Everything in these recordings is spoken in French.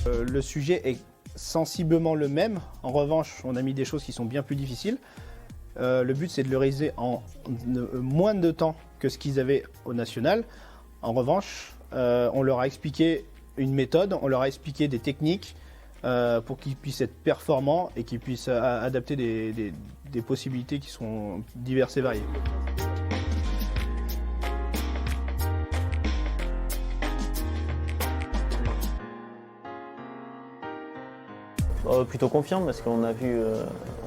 Le sujet est sensiblement le même. En revanche, on a mis des choses qui sont bien plus difficiles. Le but, c'est de le réaliser en moins de temps que ce qu'ils avaient au national. En revanche, on leur a expliqué une méthode, on leur a expliqué des techniques pour qu'ils puissent être performants et qu'ils puissent adapter des possibilités qui sont diverses et variées. Plutôt confiant parce qu'on a vu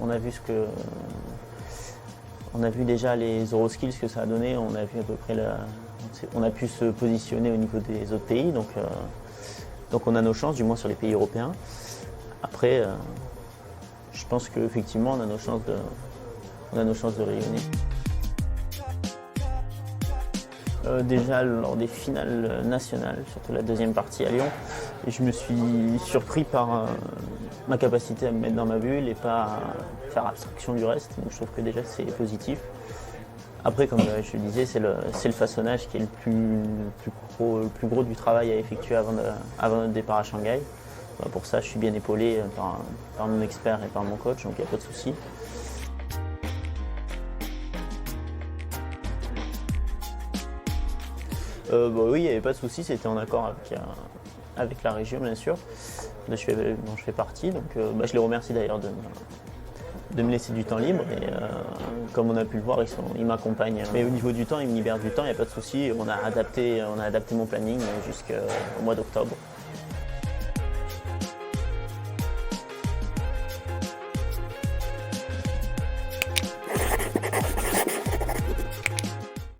on a vu déjà les Euroskills que ça a donné, on a vu à peu près on a pu se positionner au niveau des autres pays, donc on a nos chances, du moins sur les pays européens. Après, je pense qu'effectivement on a nos chances de rayonner. Déjà lors des finales nationales, surtout la deuxième partie à Lyon, et je me suis surpris par ma capacité à me mettre dans ma bulle et pas à faire abstraction du reste. Donc je trouve que déjà c'est positif. Après, comme je le disais, c'est le façonnage qui est le plus gros du travail à effectuer avant notre départ à Shanghai. Pour ça, je suis bien épaulé par mon expert et par mon coach, donc il n'y a pas de souci. Oui, il n'y avait pas de souci, c'était en accord avec la région, bien sûr, dont je fais partie. Donc, je les remercie d'ailleurs de me laisser du temps libre. Et comme on a pu le voir, ils m'accompagnent. Mais au niveau du temps, ils me libèrent du temps, il n'y a pas de souci. On a adapté mon planning jusqu'au mois d'octobre.